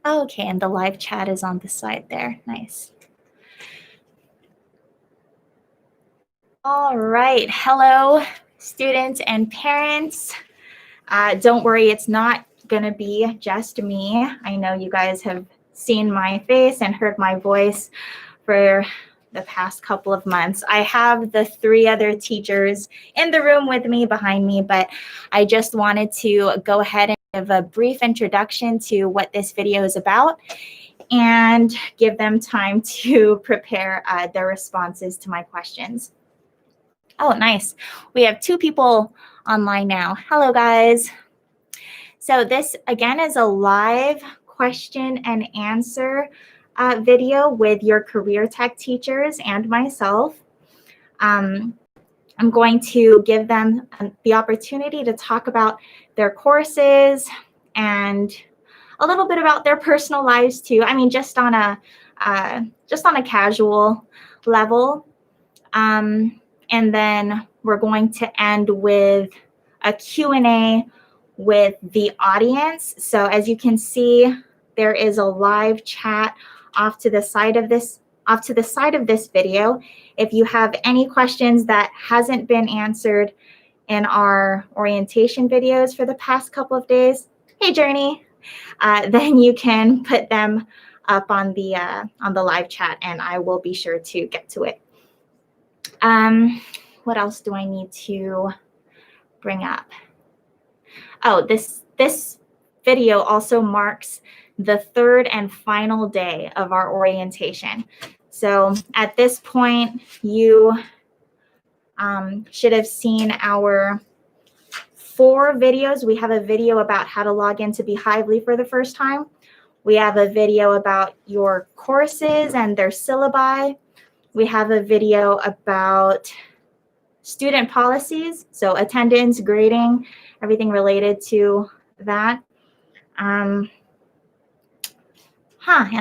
Okay, and the live chat is on the side there. Nice. All right. Hello, students and parents. Don't worry, it's not going to be just me. I know you guys have seen my face and heard my voice for the past couple of months. I have the 3 other teachers in the room with me behind me, but I just wanted to go ahead and give a brief introduction to what this video is about and give them time to prepare their responses to my questions. Oh, nice. We have 2 people online now. Hello, guys. So this, again, is a live question and answer video with your career tech teachers and myself. I'm going to give them the opportunity to talk about their courses and a little bit about their personal lives too. I mean, just on a casual level. And then we're going to end with a Q&A with the audience. So as you can see, there is a live chat off to the side of this video. If you have any questions that hasn't been answered in our orientation videos for the past couple of days, hey Journey, then you can put them up on the live chat, and I will be sure to get to it. What else do I need to bring up? Oh, this video also marks the 3rd and final day of our orientation. So at this point, you should have seen our 4 videos. We have a video about how to log into Beehively for the first time. We have a video about your courses and their syllabi. We have a video about student policies, so attendance, grading, everything related to that. And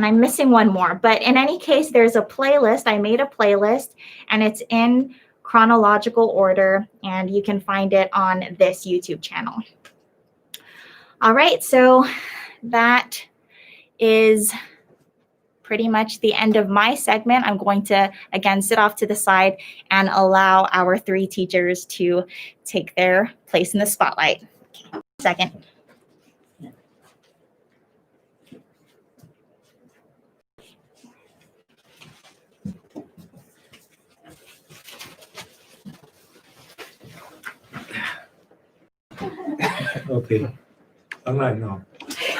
I'm missing one more, but in any case, there's a playlist. I made a playlist, and it's in chronological order, and you can find it on this YouTube channel. All right, so that is pretty much the end of my segment. I'm going to, again, sit off to the side and allow our 3 teachers to take their place in the spotlight. Okay, second. Okay. I'm live now.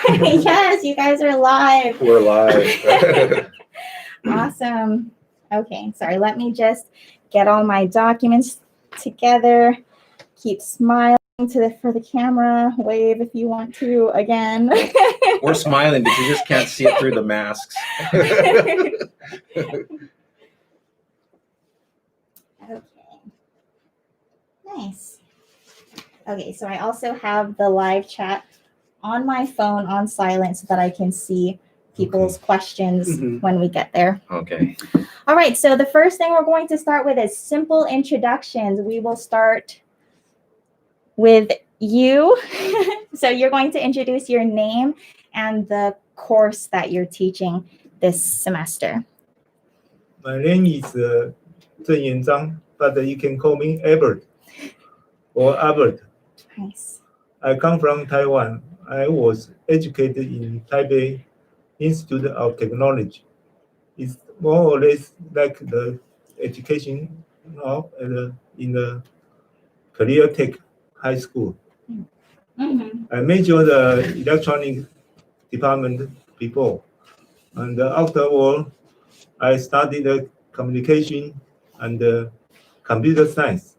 Yes, you guys are live. We're live. Awesome. Okay, sorry, let me just get all my documents together. Keep smiling for the camera. Wave if you want to again. We're smiling, but you just can't see it through the masks. Okay. Nice. Okay, so I also have the live chat on my phone on silent so that I can see people's questions when we get there. Okay. All right, so the first thing we're going to start with is simple introductions. We will start with you. So you're going to introduce your name and the course that you're teaching this semester. My name is Zheng Yan Zhang, but you can call me Albert or Albert. Nice. I come from Taiwan. I was educated in Taipei Institute of Technology. It's more or less like the education now in the career tech high school. I majored the electronic department before, and afterward, I studied the communication and computer science.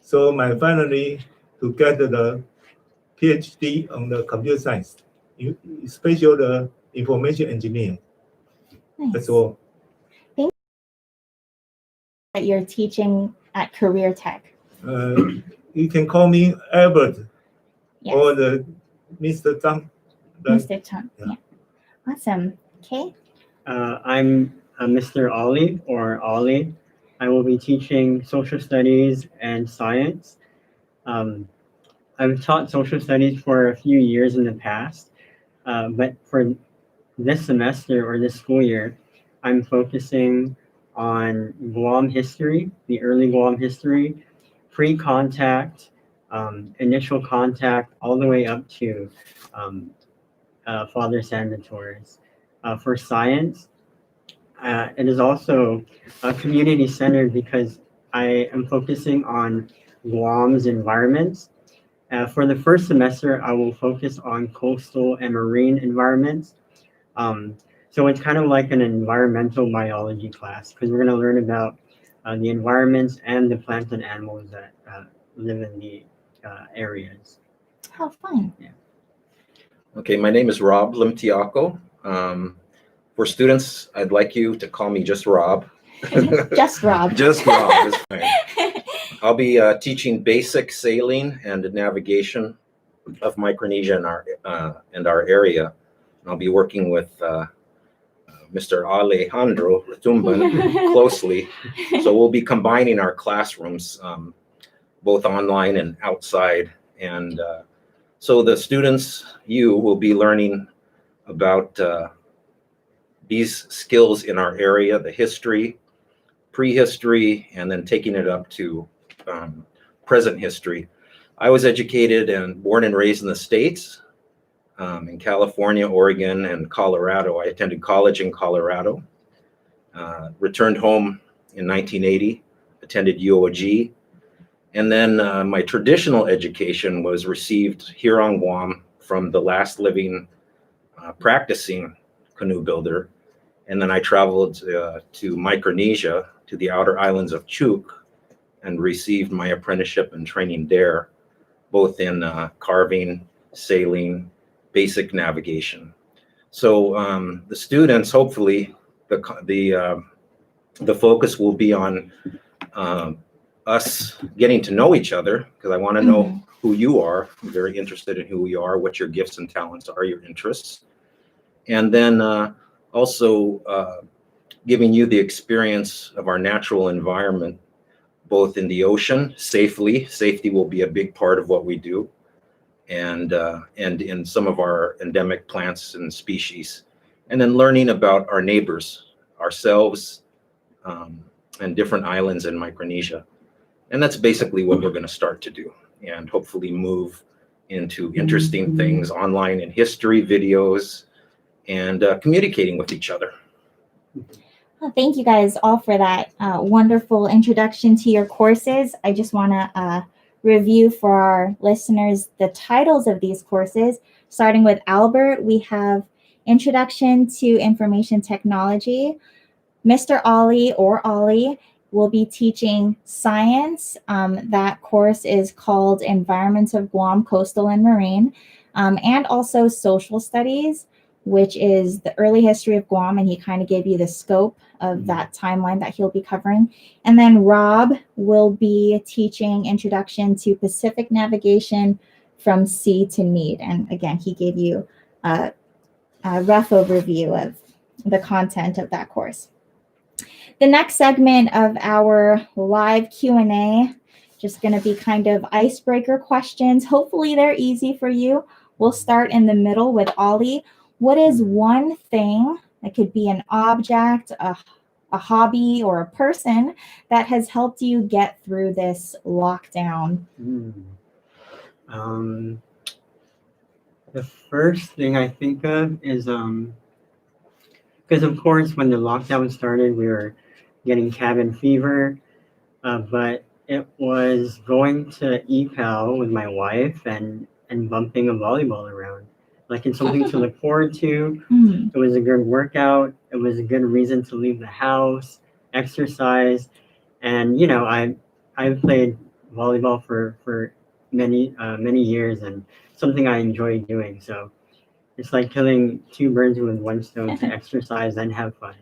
So my finally to get the PhD on the computer science, especially the information engineering. Nice. That's all. Thank you that you're teaching at Career Tech. You can call me Albert, Yes. or the Mr. Zhang. Mr. Chang. Yeah. Awesome. Okay. I'm Mr. Ollie or Ollie. I will be teaching social studies and science. I've taught social studies for a few years in the past, but for this semester or this school year, I'm focusing on Guam history, the early Guam history, pre-contact, initial contact, all the way up to um, Father San Torres. For science, it is also community centered because I am focusing on Guam's environments. For the first semester, I will focus on coastal and marine environments. Um, so it's kind of like an environmental biology class because we're going to learn about the environments and the plants and animals that live in the areas. How fun. Okay, my name is Rob Limtiaco. For students, I'd like you to call me just Rob. Just Rob. Just Rob is fine. I'll be teaching basic sailing and navigation of Micronesia and our area. I'll be working with Mr. Alejandro Retumban closely. So we'll be combining our classrooms, both online and outside. And so the students, you will be learning about these skills in our area, the history, prehistory, and then taking it up to present history. I was educated and born and raised in the States, in California, Oregon, and Colorado. I attended college in Colorado, returned home in 1980, attended UOG, and then my traditional education was received here on Guam from the last living practicing canoe builder. And then I traveled to Micronesia, to the outer islands of Chuuk, and received my apprenticeship and training there, both in carving, sailing, basic navigation. So the students, hopefully, the focus will be on us getting to know each other, because I want to know who you are. I'm very interested in who you are, what your gifts and talents are, your interests. And then also giving you the experience of our natural environment, both in the ocean, safely. Safety will be a big part of what we do, and in some of our endemic plants and species. And then learning about our neighbors, ourselves, and different islands in Micronesia. And that's basically what we're going to start to do, and hopefully move into interesting things online in history, videos, and communicating with each other. Well, thank you guys all for that wonderful introduction to your courses. I just want to review for our listeners the titles of these courses. Starting with Albert, we have Introduction to Information Technology. Mr. Ollie or Ollie will be teaching science. That course is called Environments of Guam, Coastal and Marine, and also social studies, which is the early history of Guam, and he kind of gave you the scope of that timeline that he'll be covering. And then Rob will be teaching Introduction to Pacific Navigation from Sea to Need. And again, he gave you a rough overview of the content of that course. The next segment of our live Q&A, just going to be kind of icebreaker questions. Hopefully they're easy for you. We'll start in the middle with Ollie. What is one thing, that could be an object, a hobby, or a person, that has helped you get through this lockdown? The first thing I think of is because of course when the lockdown started, we were getting cabin fever, but it was going to EPAL with my wife and bumping a volleyball around. Like it's something to look forward to. It was a good workout. It was a good reason to leave the house, exercise, and you know I've played volleyball for many years and something I enjoy doing. So it's like killing two birds with one stone to exercise and have fun.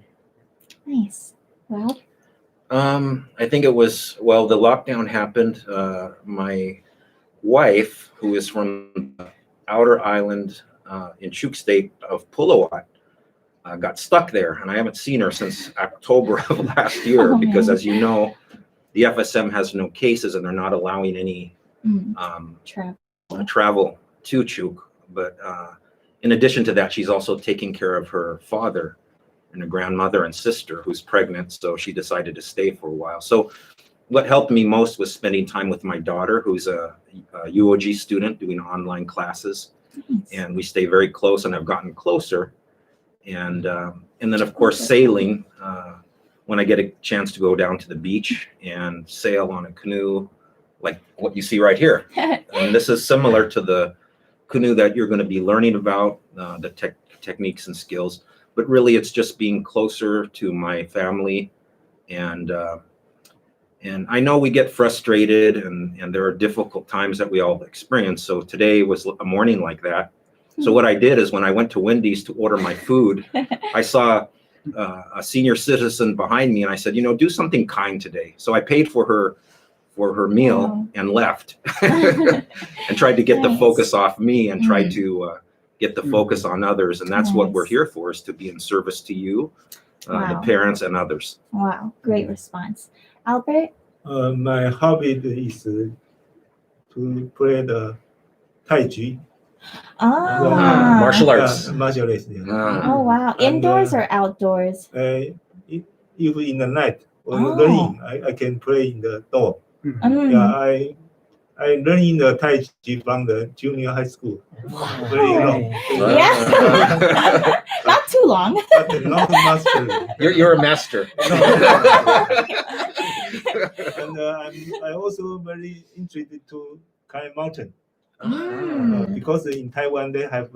Nice. Well, I think it was, well, the lockdown happened. My wife, who is from the outer island in Chuuk State of Pulawat, got stuck there, and I haven't seen her since October of last year because, as you know, the FSM has no cases and they're not allowing any travel to Chuuk. But in addition to that, she's also taking care of her father and a grandmother and sister who's pregnant. So she decided to stay for a while. So what helped me most was spending time with my daughter, who's a UOG student doing online classes. And we stay very close and have gotten closer. And then, of course, sailing. When I get a chance to go down to the beach and sail on a canoe, like what you see right here. And this is similar to the canoe that you're going to be learning about, the techniques and skills. But really, it's just being closer to my family. And I know we get frustrated and there are difficult times that we all experience. So today was a morning like that. So what I did is when I went to Wendy's to order my food, I saw a senior citizen behind me and I said, do something kind today. So I paid for her meal and left and tried to get the focus off me and tried to get the focus on others. And that's what we're here for, is to be in service to you, the parents and others. Wow, great response. Albert? My hobby is to play the Tai Chi. Martial arts. Martial arts. Oh, wow. Indoors or outdoors? If in the night or raining, I can play in the door. I learned the Tai Chi from the junior high school. Very long. Yeah. Not too long. But not master. You're a master. And I'm also very interested to climb mountain. Because in Taiwan they have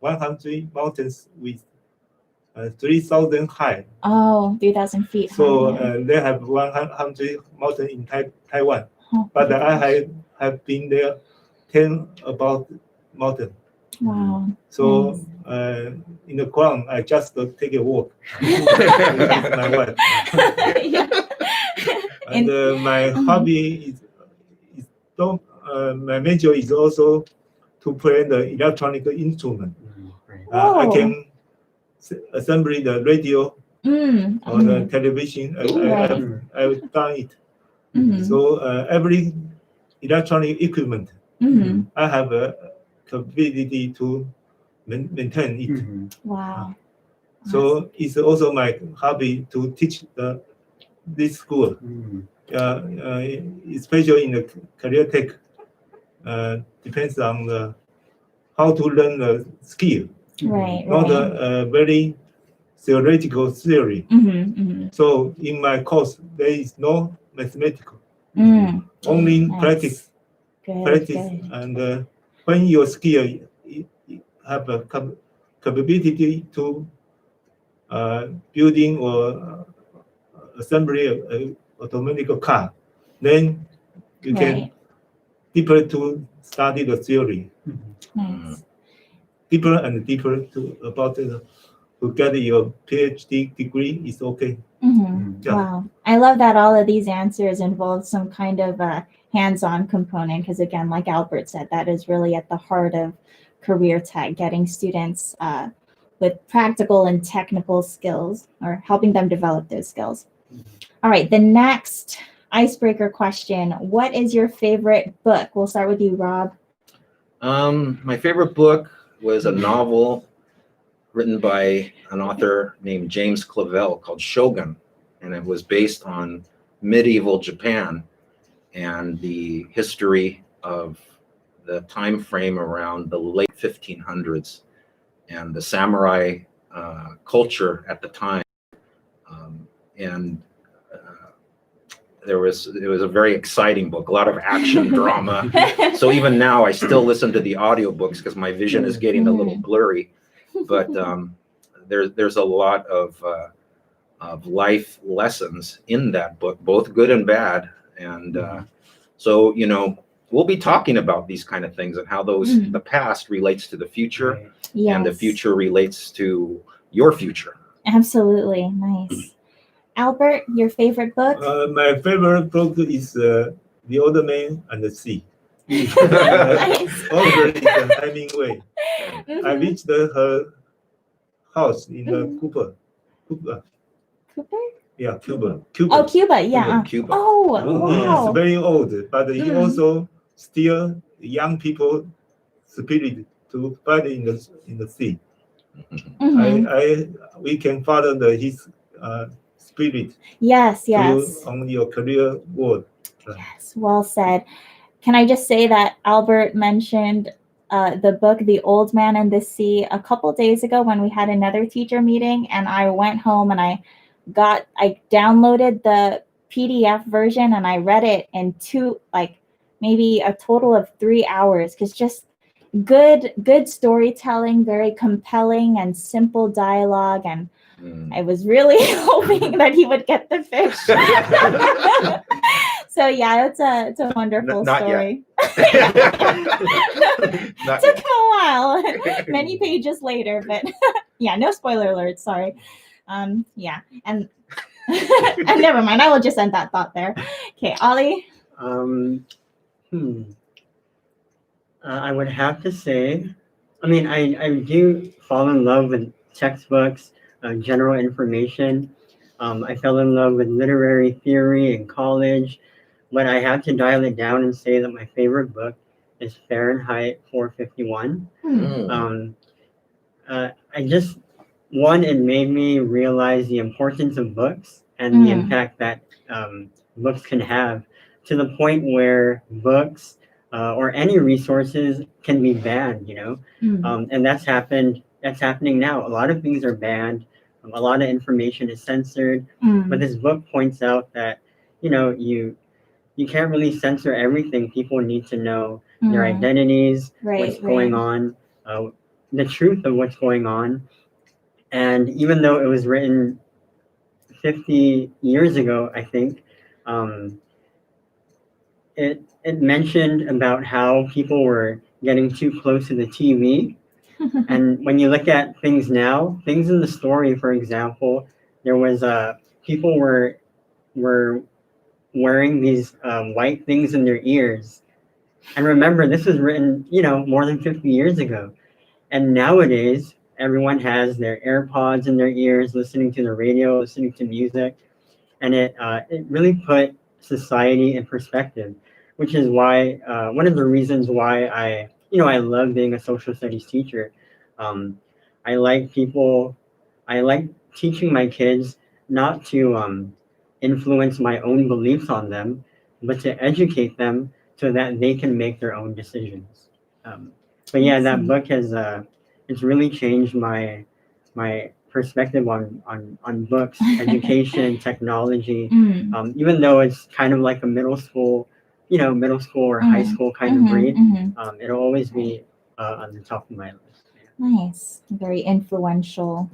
100 mountains with 3,000 high. 3,000 feet. So they have 100 mountain in Taiwan. But I have been there 10 about mountain. Wow. So in the ground, I just take a walk with my wife. And my hobby is my major is also to play the electronic instrument. I can assemble the radio or the television. I've done it. So every electronic equipment, I have a capability to maintain it. Wow. So it's also my hobby to teach this school, especially in the career tech. Depends on how to learn the skill, not a very theoretical theory. So in my course, there is no mathematical, only practice. And when your skill have a capability to building or assembly an automatic car, then you can deeper to study the theory. Deeper and deeper about to get your PhD degree is okay. Wow. I love that all of these answers involve some kind of a hands-on component, because again, like Albert said, that is really at the heart of career tech, getting students with practical and technical skills, or helping them develop those skills. All right, the next icebreaker question: what is your favorite book? We'll start with you, Rob. My favorite book was a novel written by an author named James Clavell called Shogun, and it was based on medieval Japan and the history of the time frame around the late 1500s and the samurai culture at the time. It was a very exciting book, a lot of action drama. So even now I still listen to the audiobooks because my vision is getting a little blurry. But there's a lot of life lessons in that book, both good and bad. And so, we'll be talking about these kind of things and how the past relates to the future, and the future relates to your future. Absolutely. Nice. Albert, your favorite book? My favorite book is The Old Man and the Sea. Nice. Author is Hemingway. I reached her house in Cuba. Cooper? Yeah, Cuba. Oh, Cuba. Yeah. Cuba. Oh, wow. He's very old, but he also still young people spirit to fight in the sea. Mhm. We can follow his spirit Yes, to yes. on your career world. Yes, well said. Can I just say that Albert mentioned the book The Old Man and the Sea a couple days ago when we had another teacher meeting, and I went home and I downloaded the PDF version and I read it in maybe a total of 3 hours, because just good storytelling, very compelling and simple dialogue, and I was really hoping that he would get the fish. So yeah, it's a wonderful Not yet. story. Not Took yet. him a while, many pages later, but yeah, no spoiler alerts. Sorry. Yeah, and and never mind. I will just end that thought there. Okay, Ollie. I would have to say, I mean, I do fall in love with textbooks, general information. I fell in love with literary theory in college, but I have to dial it down and say that my favorite book is Fahrenheit 451. Mm. I just, one, it made me realize the importance of books and the impact that books can have, to the point where books or any resources can be banned, you know. And that's happening now. A lot of things are banned. A lot of information is censored. But this book points out that, you know, you can't really censor everything. People need to know their identities, what's going on, the truth of what's going on. And even though it was written 50 years ago, I think, it mentioned about how people were getting too close to the TV. And when you look at things now, things in the story, for example, there was people were wearing these white things in their ears. And remember, this was written, you know, more than 50 years ago. And nowadays, everyone has their AirPods in their ears, listening to the radio, listening to music, and it really put society in perspective, which is why one of the reasons why I love being a social studies teacher. Um, I like people. I like teaching my kids not to influence my own beliefs on them, but to educate them so that they can make their own decisions. But yeah, that book has it's really changed my perspective on books, education, technology. Even though it's kind of like a middle school, middle school or high school kind of read, it'll always be on the top of my list. Nice, very influential.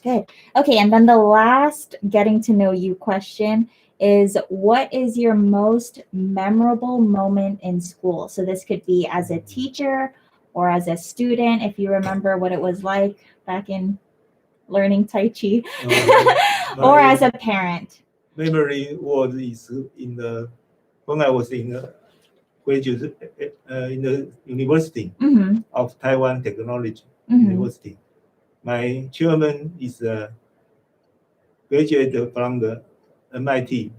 Good. Okay, and then the last getting to know you question is, what is your most memorable moment in school? So this could be as a teacher or as a student, if you remember what it was like back in learning Tai Chi, or as a parent. Memory was when I was in graduate in the University of Taiwan Technology University. My chairman is graduated from the MIT,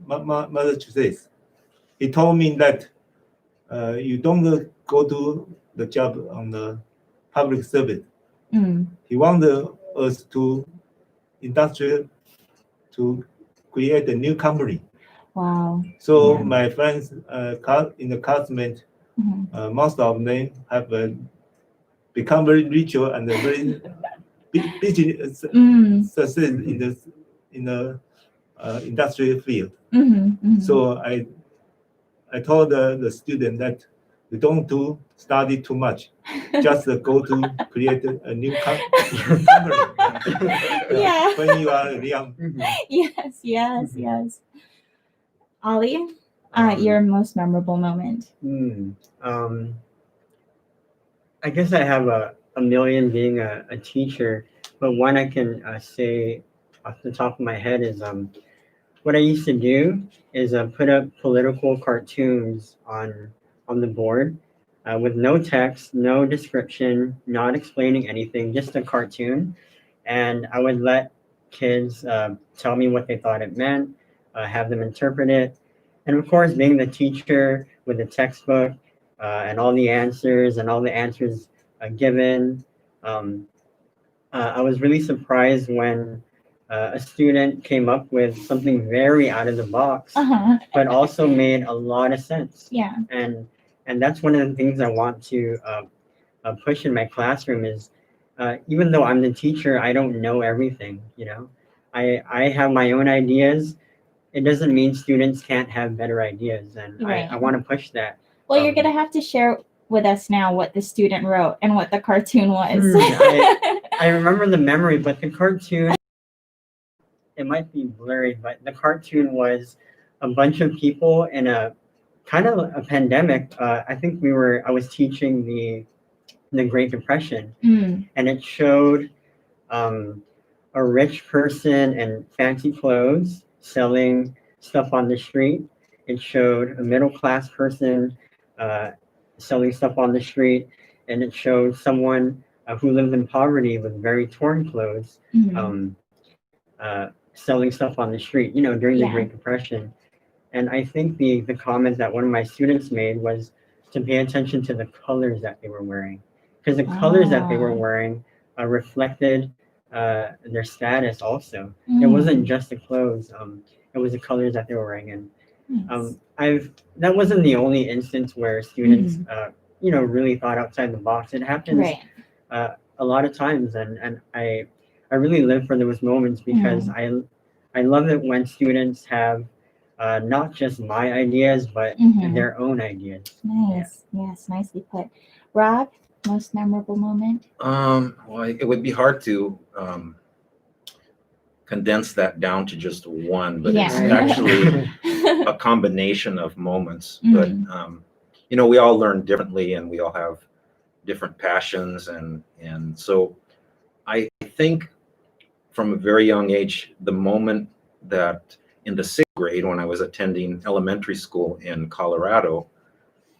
Massachusetts. He told me that you don't go to the job on the public service. He wanted us to industrial to create a new company. Wow. So my friends in the classmate, most of them have become very rich and very business success in the industrial field. So I told the student that you don't study too much, just go to create a new company. Yeah. When you are young. Yes. Ollie, your most memorable moment. I guess I have a million being a teacher, but one I can say off the top of my head is what I used to do is put up political cartoons on the board with no text, no description, not explaining anything, just a cartoon. And I would let kids tell me what they thought it meant, have them interpret it. And of course, being the teacher with the textbook, and all the answers given. I was really surprised when a student came up with something very out of the box, but also made a lot of sense. Yeah. And that's one of the things I want to push in my classroom is, even though I'm the teacher, I don't know everything. You know, I have my own ideas. It doesn't mean students can't have better ideas, and Right. I want to push that. Well, you're gonna have to share with us now what the student wrote and what the cartoon was. I remember the memory, but the cartoon, it might be blurry, but the cartoon was a bunch of people in a kind of a pandemic. I think I was teaching the Great Depression, and it showed a rich person in fancy clothes selling stuff on the street. It showed a middle class person selling stuff on the street, and it showed someone who lived in poverty with very torn clothes selling stuff on the street, during the Great Depression. And I think the comment that one of my students made was to pay attention to the colors that they were wearing, because the colors that they were wearing reflected their status also. It wasn't just the clothes, it was the colors that they were wearing. And that wasn't the only instance where students really thought outside the box. It happens a lot of times, and I really live for those moments, because I love it when students have not just my ideas, but their own ideas. Nice. Yes, nicely put. Rob, most memorable moment? Well, it would be hard to condense that down to just one, but it's actually a combination of moments. But we all learn differently, and we all have different passions, and so I think from a very young age, the moment that in the 6th grade, when I was attending elementary school in Colorado,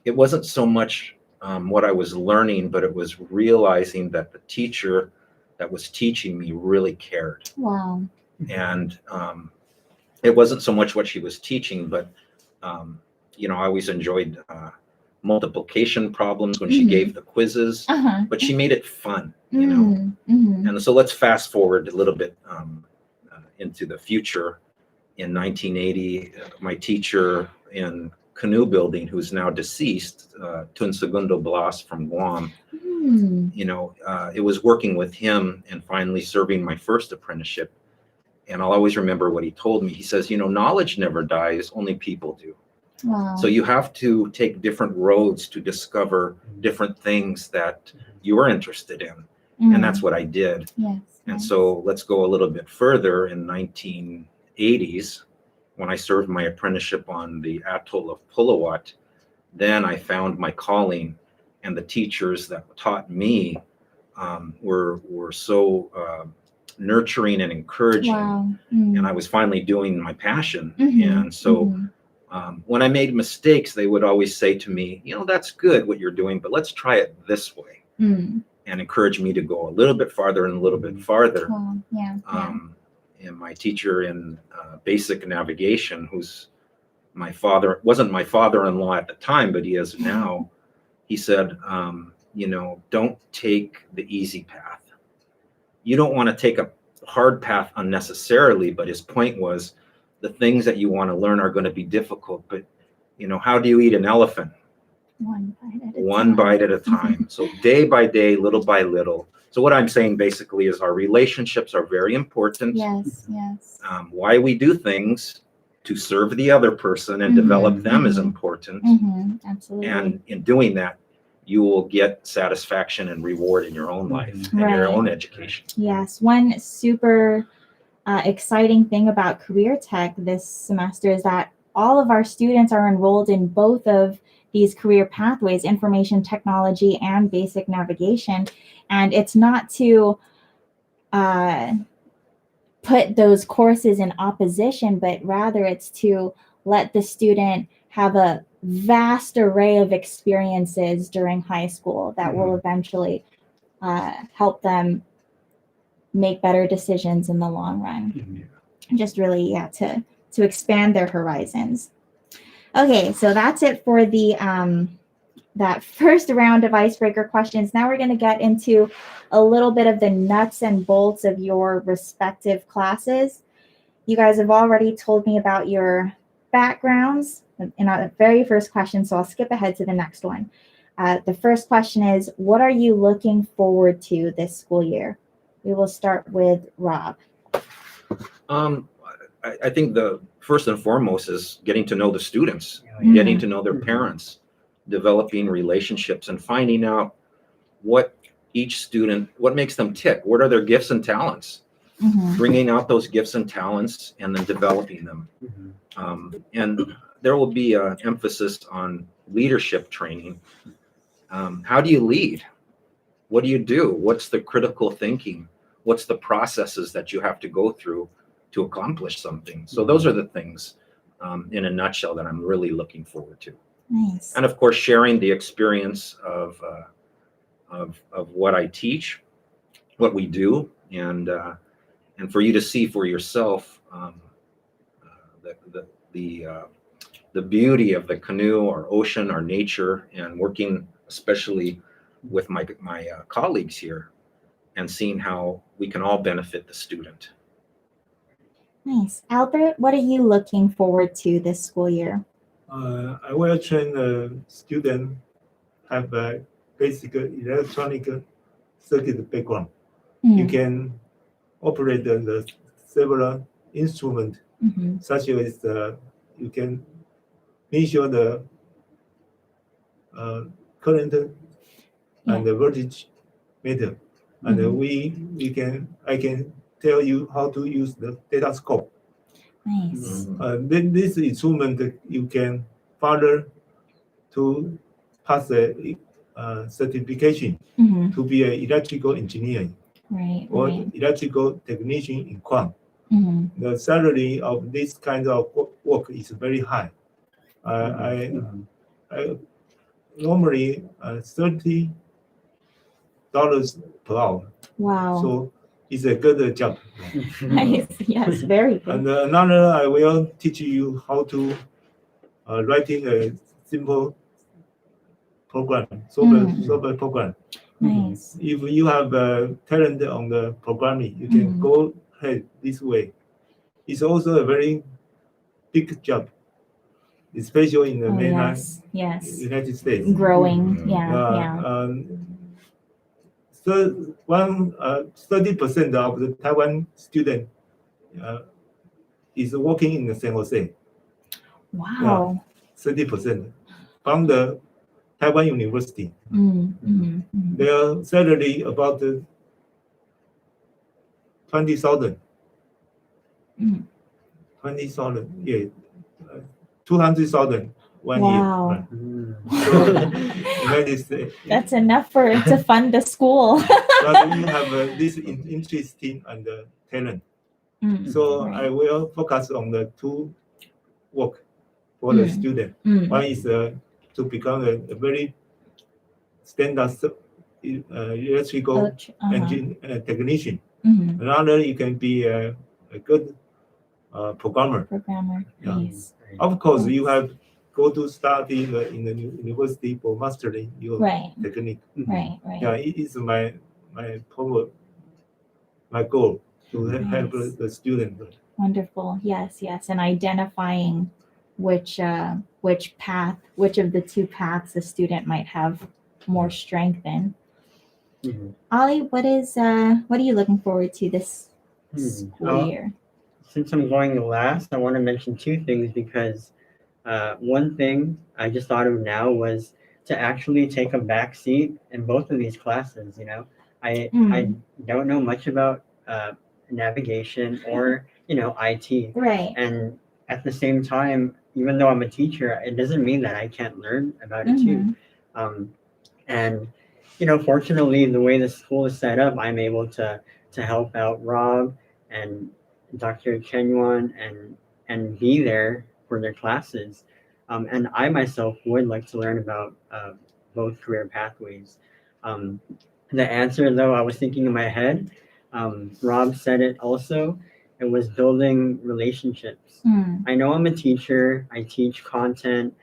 it wasn't so much what I was learning, but it was realizing that the teacher that was teaching me really cared. Wow. And it wasn't so much what she was teaching, but I always enjoyed multiplication problems when she gave the quizzes, but she made it fun, And so let's fast forward a little bit into the future. In 1980, my teacher in canoe building, who's now deceased, Tun Segundo Blas from Guam, it was working with him and finally serving my first apprenticeship. And I'll always remember what he told me. He says, knowledge never dies, only people do. Wow. So you have to take different roads to discover different things that you are interested in. And that's what I did. Yes. And so let's go a little bit further. In 1980s, when I served my apprenticeship on the atoll of Pulawat, then I found my calling, and the teachers that taught me were so nurturing and encouraging. Wow. And I was finally doing my passion. And so when I made mistakes, they would always say to me, that's good what you're doing, but let's try it this way. And encourage me to go a little bit farther and a little bit farther. Wow. Yeah. And my teacher in basic navigation, who's wasn't my father-in-law at the time, but he is now, he said, don't take the easy path. You don't want to take a hard path unnecessarily, but his point was the things that you want to learn are going to be difficult, but how do you eat an elephant? One bite at a time. So day by day, little by little. So what I'm saying basically is our relationships are very important. Yes. Why we do things to serve the other person and develop them is important. Absolutely. And in doing that, you will get satisfaction and reward in your own life and your own education. Yes. One super exciting thing about Career Tech this semester is that all of our students are enrolled in both of these career pathways, information technology and basic navigation. And it's not to put those courses in opposition, but rather it's to let the student have a vast array of experiences during high school that will eventually help them make better decisions in the long run. Just really, to expand their horizons. Okay, so that's it for the that first round of icebreaker questions. Now we're going to get into a little bit of the nuts and bolts of your respective classes. You guys have already told me about your backgrounds in our very first question, so I'll skip ahead to the next one. The first question is, what are you looking forward to this school year? We will start with Rob. I think the first and foremost is getting to know the students, Mm. getting to know their parents, developing relationships, and finding out what each student, what makes them tick, what are their gifts and talents, Mhm. bringing out those gifts and talents and then developing them. Mhm. And there will be an emphasis on leadership training. How do you lead? What do you do? What's the critical thinking? What's the processes that you have to go through to accomplish something? So those are the things in a nutshell that I'm really looking forward to. Nice. And of course, sharing the experience of what I teach, what we do, and for you to see for yourself the beauty of the canoe, our ocean, our nature, and working especially with my colleagues here, and seeing how we can all benefit the student. Nice. Albert, what are you looking forward to this school year? I will train a student have a basic electronic circuit background. You can operate the several instruments, Mhm. such as you can measure the current and the voltage meter, and I can tell you how to use the data scope. Nice. Then this instrument you can further to pass a certification Mhm. to be an electrical engineer Right. or Right. electrical technician in Quang. Mhm. The salary of this kind of work is very high. I normally $30 per hour. Wow. So it's a good job. Nice. Yes. Very good. And another, I will teach you how to writing a simple program, software program. Nice. If you have talent on the programming, you can go ahead this way. It's also a very big job, especially in the mainland Yes. United States. Growing. Yeah. So 30% of the Taiwan student is working in the San Jose. Wow. 30% from the Taiwan University. Mm-hmm. Their salary about 20,000. 20,000, yeah, 200,000 1 Wow. year. Right. So United States. That's enough to fund the school. But you have this interesting and talent. So Right. I will focus on the two work for the student. One is to become a very standard electrical engine technician. Another, you can be a good programmer. Nice. Of course, you have go to study in the university for mastering your technique. Right. Yeah, it is my goal to help the student. Wonderful. Yes. And identifying which of the two paths a student might have more strength in. Ollie, what are you looking forward to this school year? Since I'm going last, I want to mention two things because one thing I just thought of now was to actually take a back seat in both of these classes. You know, I don't know much about navigation or IT, Right. and at the same time, even though I'm a teacher, it doesn't mean that I can't learn about it too. And fortunately, the way the school is set up, I'm able to help out Rob and Dr. Chen Yuan and be there for their classes. And I myself would like to learn about both career pathways. The answer, though, I was thinking in my head, Rob said it also, it was building relationships. I know I'm a teacher, I teach content,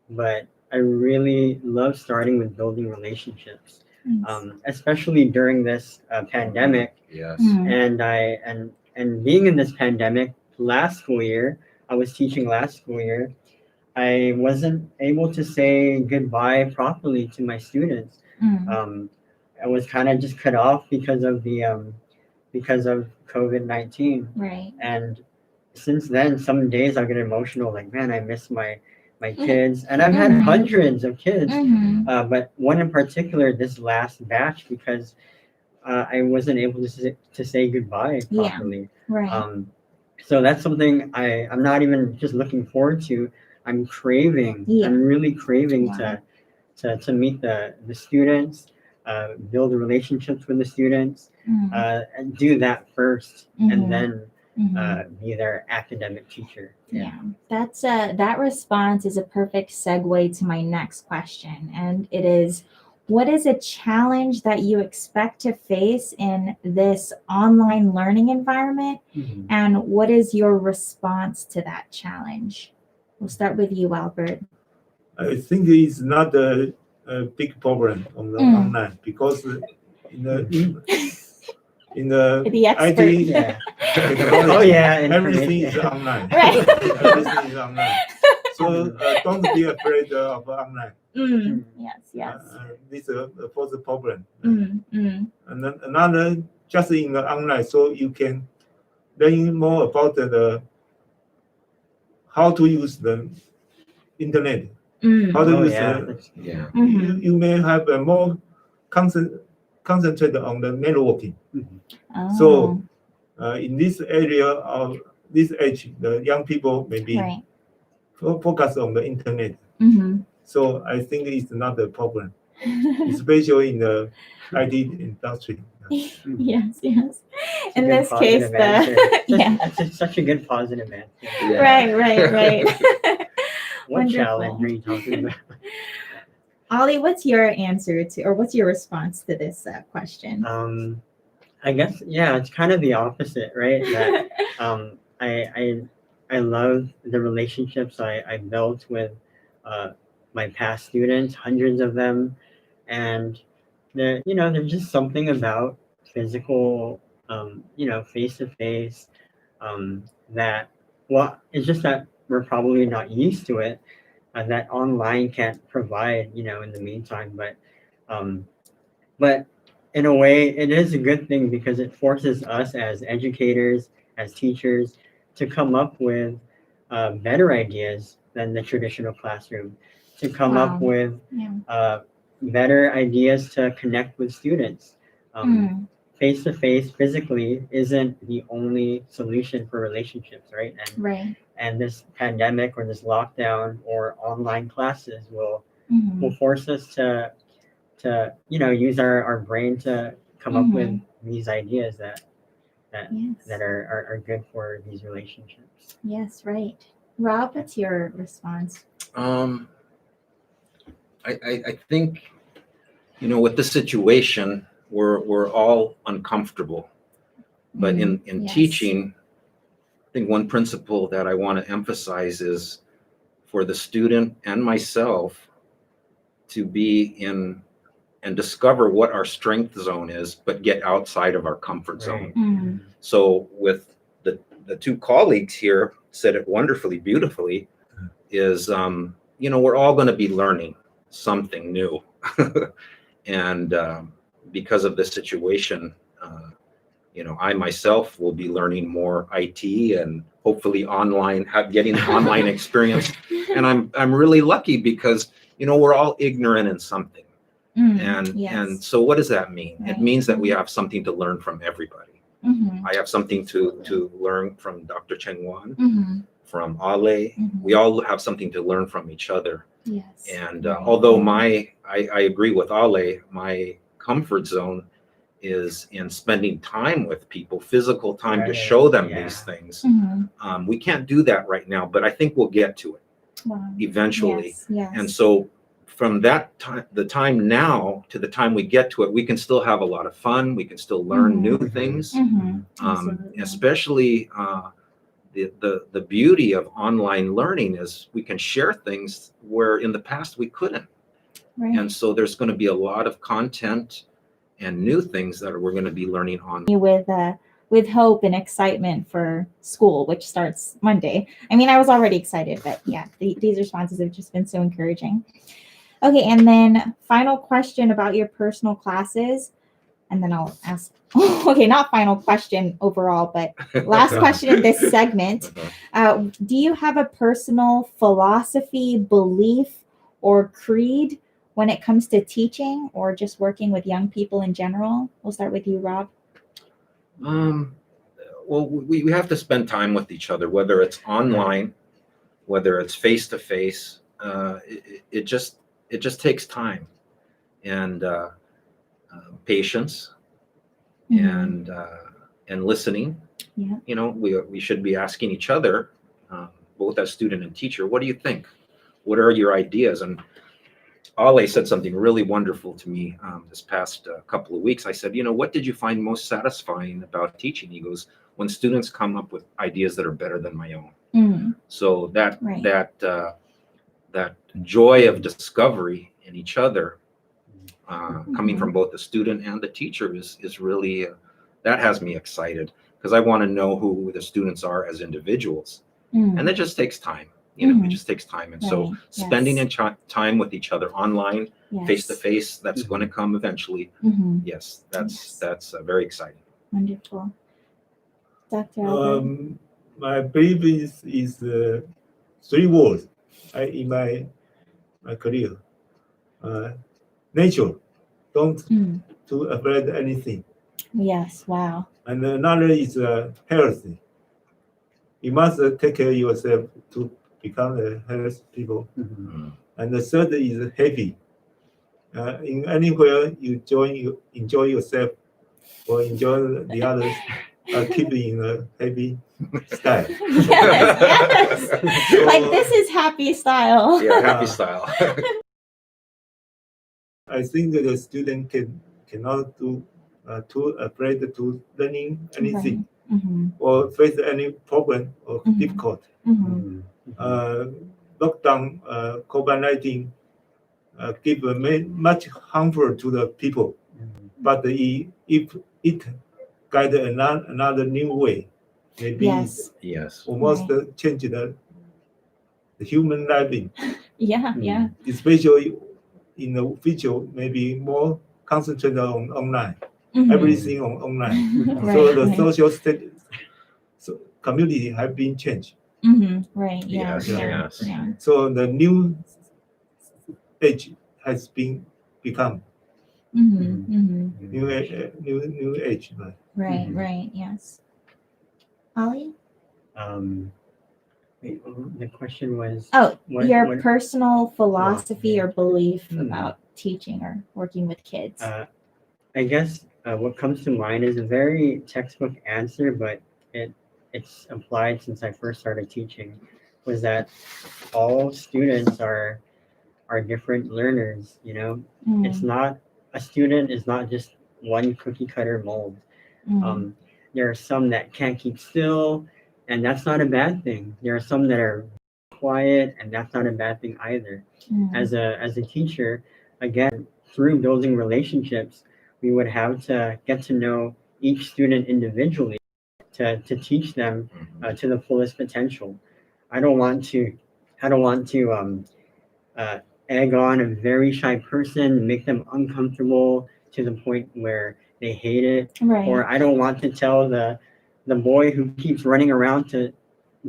but I really love starting with building relationships, Nice. especially during this pandemic. Yes. Mm. And being in this pandemic last school year, I was teaching last school year. I wasn't able to say goodbye properly to my students. Mm. I was kind of just cut off because of COVID-19. Right. And since then, some days I get emotional, like, man, I miss my kids. And I've had Mhm. hundreds of kids, Mm-hmm. but one in particular, this last batch, because I wasn't able to say goodbye Yeah. properly. Right. So that's something I'm not even just looking forward to. I'm craving. Yeah. I'm really craving Wow. to meet the students, build relationships with the students, Mm. and do that 1st, Mhm. and then Mhm. be their academic teacher. Yeah, that's that response is a perfect segue to my next question, and it is, what is a challenge that you expect to face in this online learning environment, Mhm. and what is your response to that challenge? We'll start with you, Albert. I think it's not a big problem on the Mm. online because in the The expert. IT Yeah. technology, Oh yeah, everything is information. online. Right. Everything is online. So don't be afraid of online. Mm. Yes, yes. This is the first problem. Mm. Mm. And then another, just in the online, so you can learn more about how to use the internet. Mm. How to Oh use yeah. Yeah. Mhm. you may have a more concentrate on the networking. Oh. So in this area of this age, the young people may be Right. focus on the internet. Mm-hmm. So I think it's not a problem, especially in the IT industry. Yes, yes. It's a In good this case, positive answer. yeah. It's such a good positive answer. Yeah. Right. What Wonderful. challenge are you talking about? Ollie, what's your answer to, or what's your response to this question? I guess yeah, it's kind of the opposite, right? That I love the relationships I built with my past students, hundreds of them, and there's just something about physical, face to face, that well, it's just that we're probably not used to it, that online can't provide, in the meantime, um, but in a way, it is a good thing because it forces us as educators, as teachers, to come up with better ideas than the traditional classroom, to come up Wow. with Yeah. better ideas to connect with students. Mm. Face to face, physically, isn't the only solution for relationships, right? Right. And this pandemic or this lockdown or online classes will Mm-hmm. force us to use our brain to come up with these ideas that Yes. are good for these relationships. Yes, right. Rob, what's your response? I think, with the situation, we're all uncomfortable. But in Yes. teaching, I think one principle that I want to emphasize is for the student and myself to be in and discover what our strength zone is, but get outside of our comfort zone. Mm. So with the two colleagues here said it wonderfully, beautifully, is, we're all going to be learning something new. And because of this situation, I myself will be learning more IT and hopefully online, getting an online experience. And I'm really lucky because, we're all ignorant in something. And so what does that mean? Right. It means that we have something to learn from everybody. Mm-hmm. I have something to learn from Dr. Chen Wan, Mm-hmm. from Ale. Mm-hmm. We all have something to learn from each other. Yes. And Right. although I agree with Ale, my comfort zone is in spending time with people, physical time to Right. show them Yeah. these things. Mm-hmm. We can't do that right now, but I think we'll get to it Wow. eventually. Yes. Yes. And so from that time, the time now to the time we get to it, we can still have a lot of fun. We can still learn new things, Mm-hmm. Absolutely. especially the beauty of online learning is we can share things where in the past we couldn't. Right. And so there's going to be a lot of content and new things that we're going to be learning on. With hope and excitement for school, which starts Monday. I mean, I was already excited, but yeah, these responses have just been so encouraging. Okay, and then final question about your personal classes, and then I'll ask. Okay, not final question overall, but last question in this segment. Do you have a personal philosophy, belief, or creed when it comes to teaching or just working with young people in general? We'll start with you, Rob. Well, we have to spend time with each other, whether it's online, whether it's face to face. It just takes time and patience and listening. Yeah. You know, we should be asking each other, both as student and teacher, what do you think? What are your ideas? And Ale said something really wonderful to me this past couple of weeks. I said, you know, what did you find most satisfying about teaching? He goes, when students come up with ideas that are better than my own. So that that joy of discovery in each other, coming from both the student and the teacher, is really that has me excited, because I want to know who the students are as individuals, and that just takes time. You know, it just takes time, and so spending time with each other online, face to face, that's going to come eventually. Yes, that's very exciting. Wonderful. Dr. Albert? My belief is 3 words in my career. Nature, don't too afraid anything. Yes, wow. And another is healthy. You must take care of yourself to become a healthy people. And the third is happy. In anywhere you enjoy yourself or enjoy the others, keep in a happy style. Yes. Like, this is happy style. Yeah, happy style. I think that the student cannot do too afraid to learning anything or face any problem or difficult. Lockdown, COVID-19 give much harmful to the people, but if it guide another new way, maybe almost change the human living. Especially in the future, maybe more concentrated on online, everything on online. So the social community have been changed. So the new age has become new age. Right. Yes. Ollie? The question was, your personal philosophy or belief about teaching or working with kids. I guess what comes to mind is a very textbook answer, but it's applied since I first started teaching, was that all students are different learners. You know, it's not, a student is not just one cookie cutter mold. There are some that can't keep still, and that's not a bad thing. There are some that are quiet, and that's not a bad thing either. As a teacher, again, through building relationships, we would have to get to know each student individually to teach them to the fullest potential. I don't want to egg on a very shy person, make them uncomfortable to the point where they hate it. Or I don't want to tell the boy who keeps running around to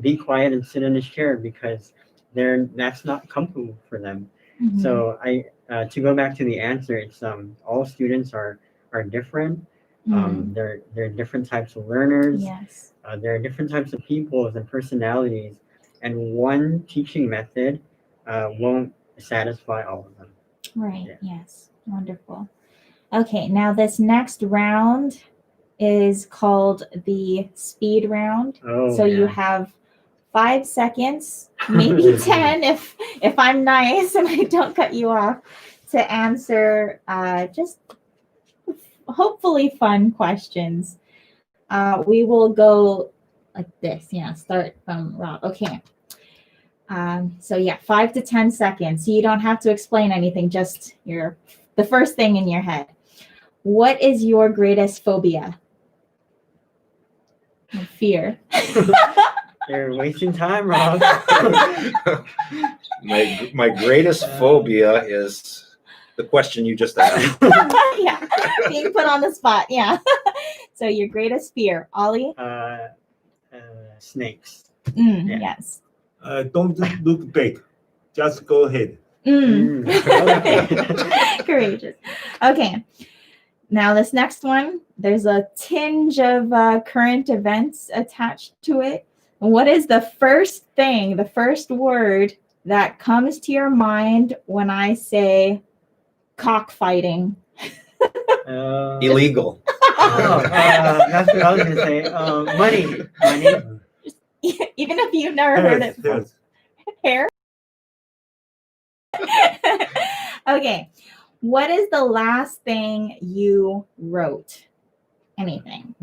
be quiet and sit in his chair, because that's not comfortable for them. So to go back to the answer, it's all students are different. They're different types of learners. There are different types of people and personalities, and one teaching method won't satisfy all of them. Yes. Wonderful. Okay, now this next round is called the speed round. You have 5 seconds, maybe 10 if I'm nice and I don't cut you off, to answer just hopefully fun questions. We will go like this. Yeah, start from Rob. Okay. So yeah, 5 to 10 seconds. So you don't have to explain anything, just the first thing in your head. What is your greatest phobia? Fear. You're wasting time, Rob. My greatest phobia is the question you just asked. Yeah, being put on the spot. Yeah. So your greatest fear, Ollie? Snakes. Yeah. Yes. Don't look back. Just go ahead. Okay. Courageous. Okay. Now this next one, there's a tinge of current events attached to it. What is the first word that comes to your mind when I say cockfighting? Illegal. That's what I was gonna say. Money. Even if you've never heard it before. Yes. Hair? Okay. What is the last thing you wrote? Anything.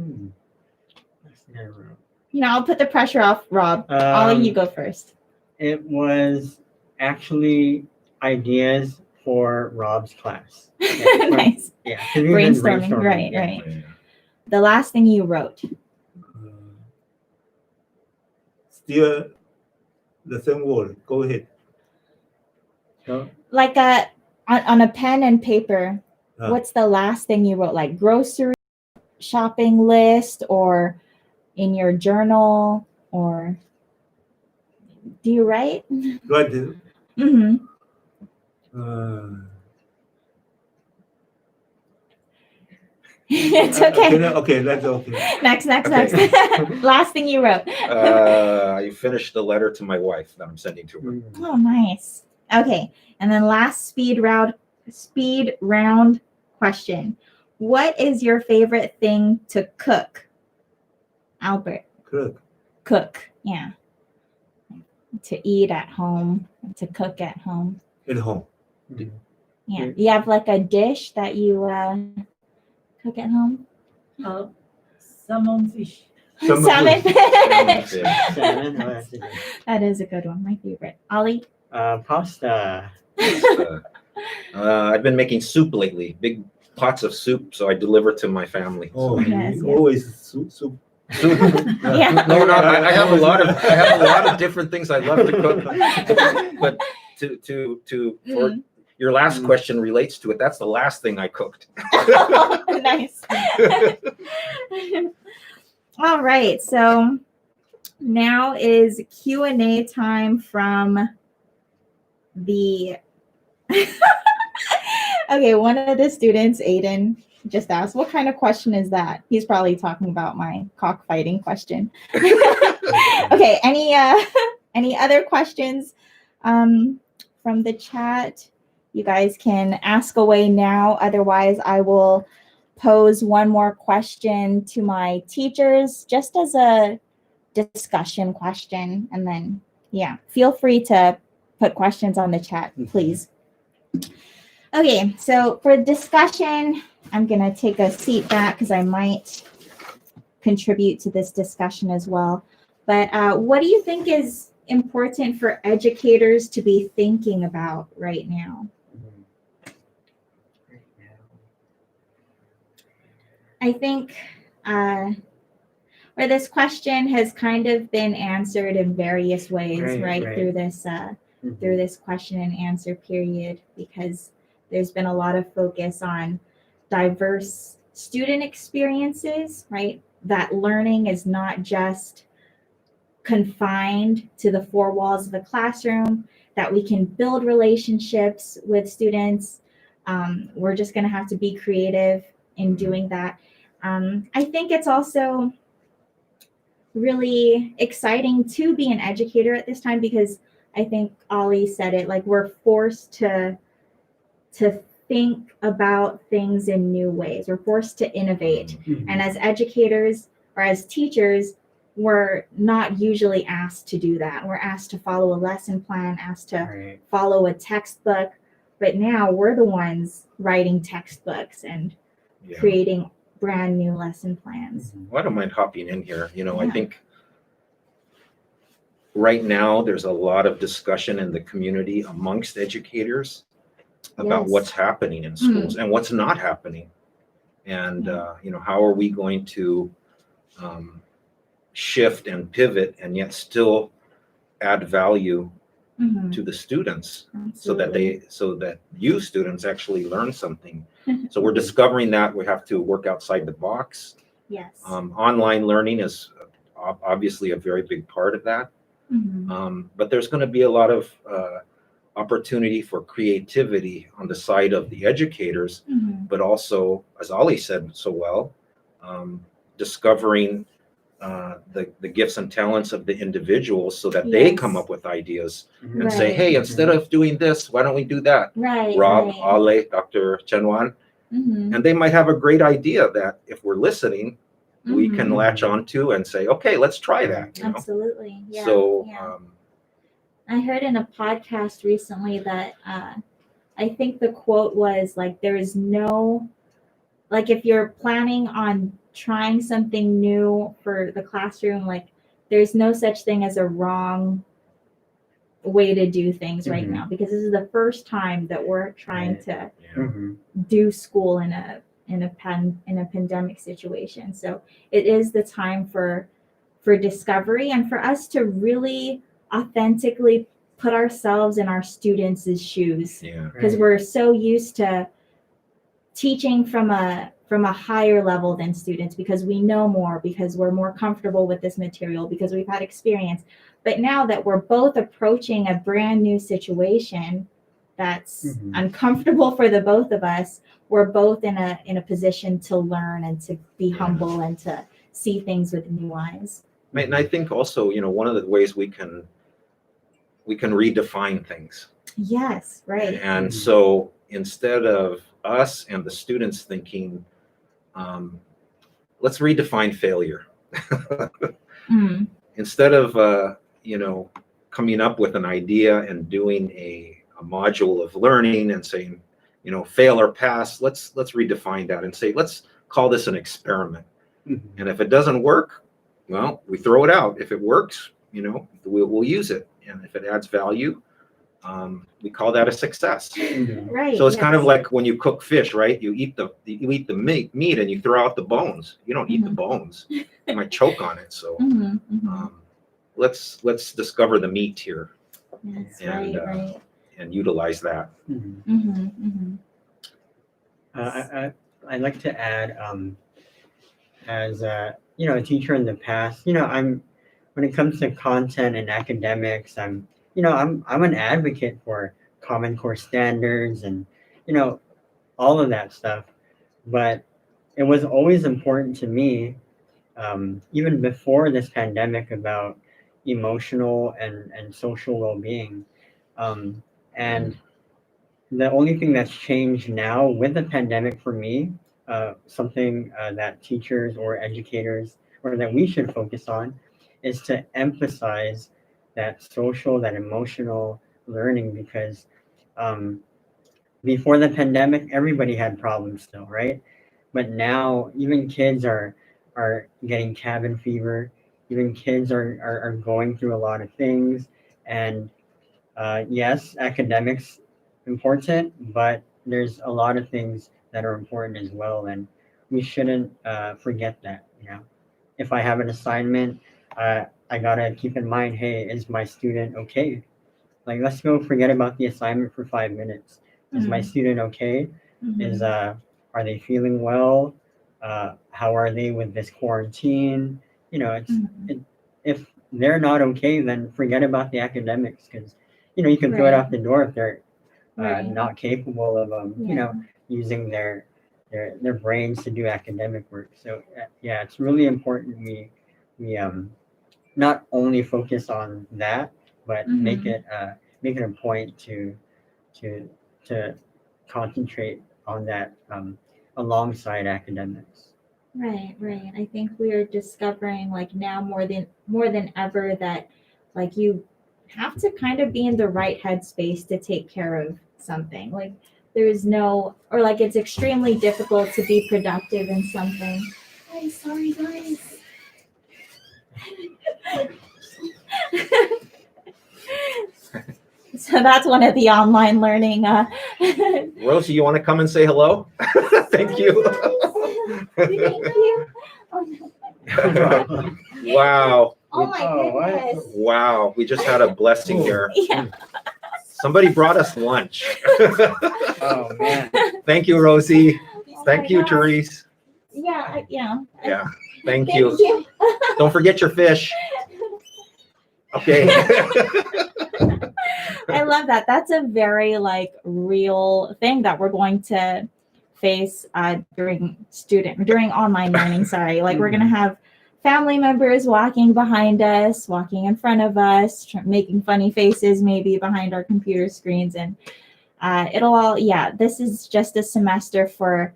I'll put the pressure off, Rob. Ollie, you go first. It was actually ideas for Rob's class. Yeah, Nice. Yeah. 'Cause we've been Brainstorming. Right, yeah. right. The last thing you wrote. Still the same word. Go ahead. So, Like on a pen and paper, what's the last thing you wrote? Like grocery shopping list, or in your journal, or do you write? Right. Mm-hmm. It's okay. Okay, that's okay. Next. Okay. Last thing you wrote. I finished the letter to my wife that I'm sending to her. Oh, nice. Okay, and then last speed round question. What is your favorite thing to cook? Albert. Cook. Yeah. To eat at home, to cook at home. At home. Yeah. Do you have like a dish that you cook at home? Salmon fish. Salmon. Salmon, That is a good one. My favorite. Ollie? pasta. I've been making soup lately, big pots of soup, so I deliver to my family. Oh, Yes, you yes. always soup. Yeah. No, I have a lot of different things I love to cook. But for your last question relates to it. That's the last thing I cooked. Nice. All right. So now is Q&A time from the okay, one of the students, Aiden, just asked, what kind of question is that? He's probably talking about my cockfighting question. Okay, any other questions from the chat? You guys can ask away now. Otherwise, I will pose one more question to my teachers just as a discussion question. And then, yeah, feel free to put questions on the chat, please. Okay, so for discussion, I'm going to take a seat back because I might contribute to this discussion as well. But what do you think is important for educators to be thinking about right now? I think where this question has kind of been answered in various ways, right? Through this question and answer period, because there's been a lot of focus on diverse student experiences, right? That learning is not just confined to the four walls of a classroom, that we can build relationships with students. We're just going to have to be creative in doing that. I think it's also really exciting to be an educator at this time, because I think Ollie said it, like we're forced to think about things in new ways. We're forced to innovate. And as educators or as teachers, we're not usually asked to do that. We're asked to follow a lesson plan, asked to follow a textbook. But now we're the ones writing textbooks and creating brand new lesson plans. Well, I don't mind hopping in here. I think right now, there's a lot of discussion in the community amongst educators about Yes. what's happening in schools and what's not happening. And, how are we going to shift and pivot and yet still add value Mhm. to the students Absolutely. so that you students actually learn something. So we're discovering that we have to work outside the box. Yes. Online learning is obviously a very big part of that. Mhm. But there's going to be a lot of opportunity for creativity on the side of the educators, Mhm. but also, as Ollie said so well, discovering the gifts and talents of the individuals so that they Yes. come up with ideas Mhm. and say, Right. hey, instead of doing this, why don't we do that? Right. Rob, right. Ale, Dr. Chenwan, Mhm. and they might have a great idea that if we're listening, we can Mhm. latch onto and say, okay, let's try that. Absolutely. Yeah. So, yeah. I heard in a podcast recently that I think the quote was like, there is no, like, if you're planning on trying something new for the classroom, like, there's no such thing as a wrong way to do things right Mhm. now, because this is the first time that we're trying Right. to Mhm. do school in a pandemic situation. So it is the time for discovery and for us to really authentically put ourselves in our students' shoes, yeah. because Right. we're so used to teaching from a higher level than students, because we know more, because we're more comfortable with this material, because we've had experience. But now that we're both approaching a brand new situation that's Mhm. uncomfortable for the both of us, we're both in a position to learn and to be Yeah. humble and to see things with new eyes. And I think also, one of the ways we can redefine things. Yes, right. And Mhm. so instead of us and the students thinking, let's redefine failure. Mm. Instead of, coming up with an idea and doing a module of learning and saying, fail or pass, let's redefine that and say, let's call this an experiment. Mhm. And if it doesn't work, well, we throw it out. If it works, we'll use it. And if it adds value, we call that a success. Mhm. Right. So it's kind of yes. like when you cook fish, right? You eat the meat and you throw out the bones. You don't eat the bones. You might choke on it. So Mhm, mhm. let's discover the meat here Yes, and right. and utilize that. Mhm. Mhm, I'd like to add, as a teacher in the past, when it comes to content and academics, I'm an advocate for Common Core standards and all of that stuff. But it was always important to me, even before this pandemic, about emotional and social well-being. And the only thing that's changed now with the pandemic for me, something that teachers or educators or that we should focus on, is to emphasize that social, that emotional learning, because um, before the pandemic, everybody had problems still, right? But now even kids are getting cabin fever. Even kids are going through a lot of things. And yes, academics important, but there's a lot of things that are important as well, and we shouldn't forget that. If I have an assignment, I gotta keep in mind, hey, is my student okay? Like, let's go forget about the assignment for 5 minutes. Is my student okay? Is mhm. Are they feeling well? How are they with this quarantine? If they're not okay, then forget about the academics, because you can throw it Right. out the door if they're Right. not capable of Yeah. using their brains to do academic work. So yeah, it's really important we not only focus on that, but make it a point to to concentrate on that alongside academics. Right. I think we are discovering, like, now more than ever, that, like, you have to kind of be in the right headspace to take care of something. Like, there's no, or like, it's extremely difficult to be productive in something. Sorry guys. So that's one of the online learning. Rosie, you want to come and say hello? Thank you. Thank you. Oh, no. Wow. Oh my Oh, what? goodness. Wow. We just had a blessing here. Yeah. Somebody brought us lunch. Oh man. Thank you, Rosie. Oh Thank my you, gosh. Therese. Yeah, yeah. Yeah. Thank Thank you. you. Don't forget your fish. Okay. I love that. That's a very like real thing that we're going to face during online learning. Sorry, like we're gonna have family members walking behind us, walking in front of us, making funny faces maybe behind our computer screens, and it'll all this is just a semester for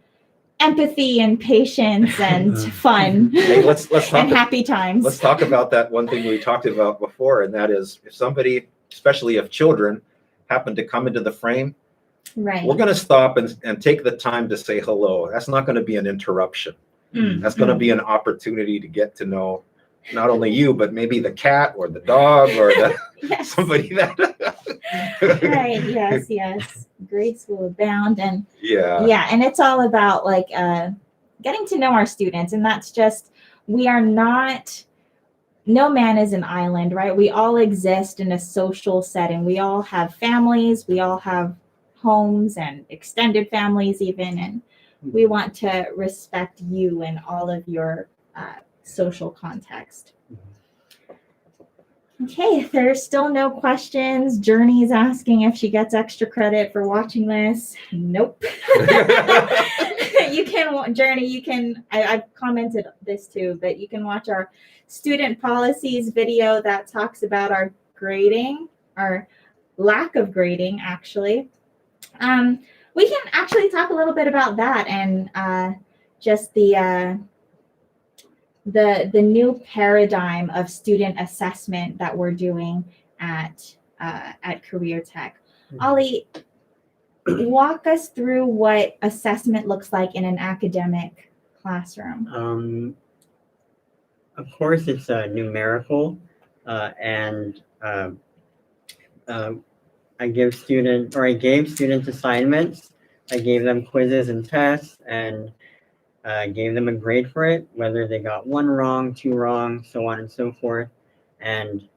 empathy and patience and fun Hey, let's talk. and happy times. Let's talk about that one thing we talked about before, and that is if somebody, especially if children, happen to come into the frame, Right. we're going to stop and take the time to say hello. That's not going to be an interruption. That's going to be an opportunity to get to know not only you, but maybe the cat or the dog or Yes. somebody that. Right. Yes. Grace will abound, and Yeah. and it's all about like getting to know our students, and that's just we are not. No man is an island, right? We all exist in a social setting. We all have families. We all have homes and extended families, even, and we want to respect you and all of your social context. Okay, if there's still no questions, Journey's asking if she gets extra credit for watching this. Nope. You can, Journey, you can, I've commented this too, but you can watch our student policies video that talks about our grading, our lack of grading, actually. We can actually talk a little bit about that and just the new paradigm of student assessment that we're doing at Career Tech. Ollie, walk us through what assessment looks like in an academic classroom. Of course, it's numerical, and I gave students assignments. I gave them quizzes and tests, and gave them a grade for it, whether they got 1 wrong, 2 wrong, so on and so forth. And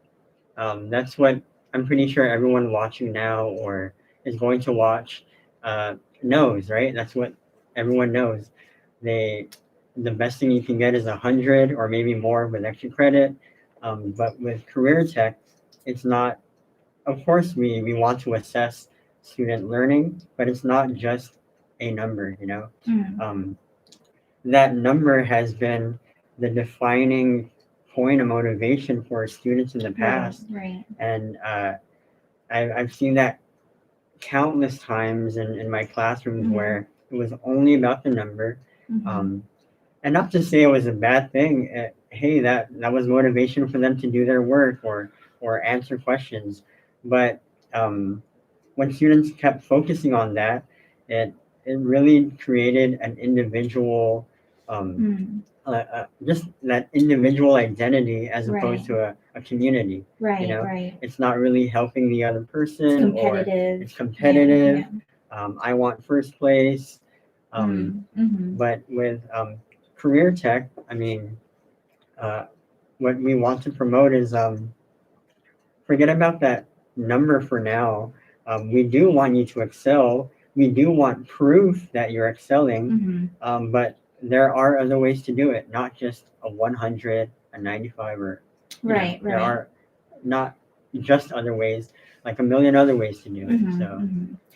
that's what I'm pretty sure everyone watching now or is going to watch knows, right? That's what everyone knows. The best thing you can get is 100 or maybe more with extra credit. But with Career Tech, it's not, of course, we want to assess student learning, but it's not just a number, you know? That number has been the defining point of motivation for students in the past. Right. And I've seen that countless times in my classrooms where it was only about the number. And not to say it was a bad thing. Hey, that was motivation for them to do their work or answer questions. But when students kept focusing on that, it really created an individual, just that individual identity as opposed to a community. Right, you know? right. It's not really helping the other person. It's competitive. Or it's competitive. Yeah. I want first place. But with Career Tech, I mean, what we want to promote is forget about that number for now. We do want you to excel. We do want proof that you're excelling, but there are other ways to do it, not just a 100, a 95, or there are not just other ways, like a million other ways to do it. So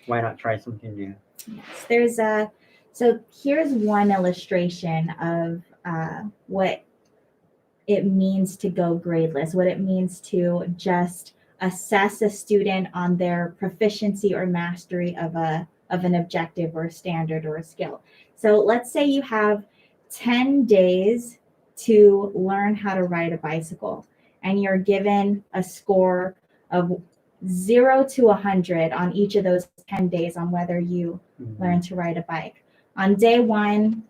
why not try something new? Yes, so here's one illustration of what it means to go gradeless, what it means to just assess a student on their proficiency or mastery of an objective or a standard or a skill. So let's say you have 10 days to learn how to ride a bicycle, and you're given a score of 0 to 100 on each of those 10 days on whether you learn to ride a bike. On day 1,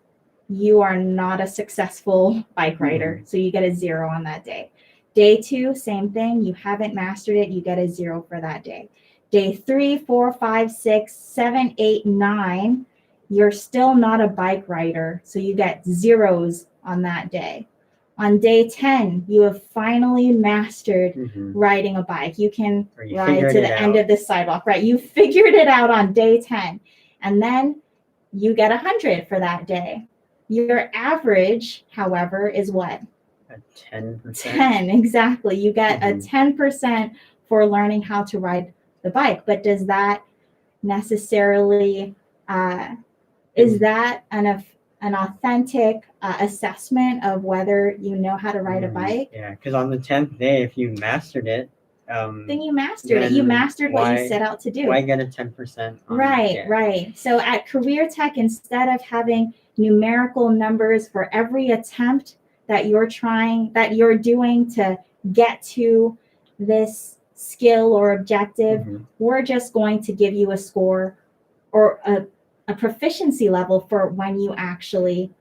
you are not a successful bike rider, so you get a 0 on that day. Day 2, same thing. You haven't mastered it. You get a 0 for that day. day 3, 4, 5, 6, 7, 8, 9, you're still not a bike rider. So you get zeros on that day. On day 10, you have finally mastered riding a bike. You can Or you ride to figured the it end out. of the sidewalk, right? You figured it out on day 10. And then you get 100 for that day. Your average, however, is what? A 10%. 10, exactly. You get a 10% for learning how to ride the bike. But does that necessarily, is that an authentic assessment of whether you know how to ride a bike? Yeah, because on the 10th day, if you mastered it, Then you mastered it. You then mastered what you why- set out to do. why get a 10%? Right, right. So at Career Tech, instead of having numerical numbers for every attempt that you're doing to get to this skill or objective, we're just going to give you a score or a proficiency level for when you actually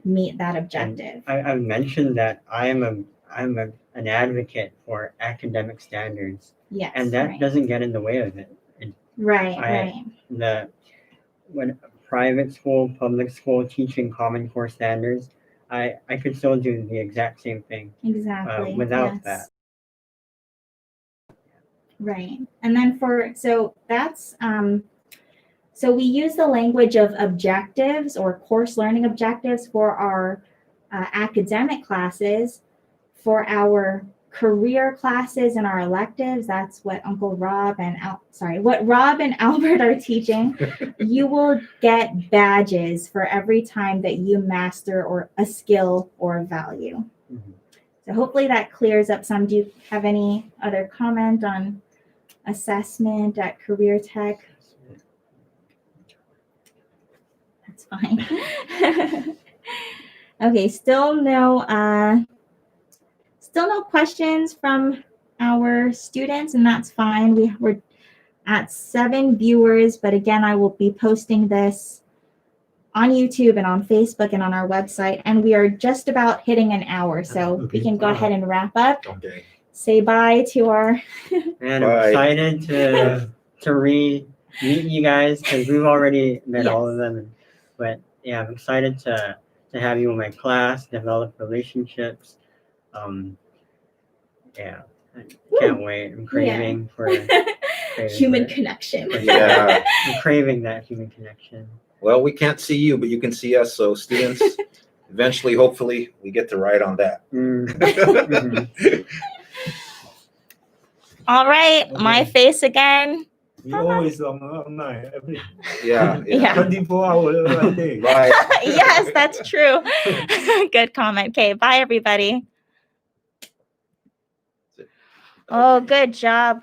meet that objective. I've mentioned that I'm an advocate for academic standards, Yes, and that doesn't get in the way of it. Right. When private school, public school teaching Common Core standards, I could still do the exact same thing. Exactly. Without that. Right. And then so we use the language of objectives or course learning objectives for our academic classes. For our career classes and our electives, that's what Rob and Albert are teaching. You will get badges for every time that you master or a skill or a value. So hopefully that clears up some. Do you have any other comment on assessment at Career Tech? That's fine. Okay, still no questions from our students, and that's fine. We're at 7 viewers, but again, I will be posting this on YouTube and on Facebook and on our website, and we are just about hitting an hour, so we can go ahead and wrap up. Okay. Say bye to our. And I'm excited to meet you guys because we've already met all of them. But yeah, I'm excited to have you in my class, develop relationships. Yeah, I can't wait. I'm craving for human connection. Yeah. I'm craving that human connection. Well, we can't see you, but you can see us. So students, eventually, hopefully, we get to ride on that. All right, my face again. You always online every 24 hours a day. Bye. Yes, that's true. Good comment. Okay, bye everybody. Oh, good job,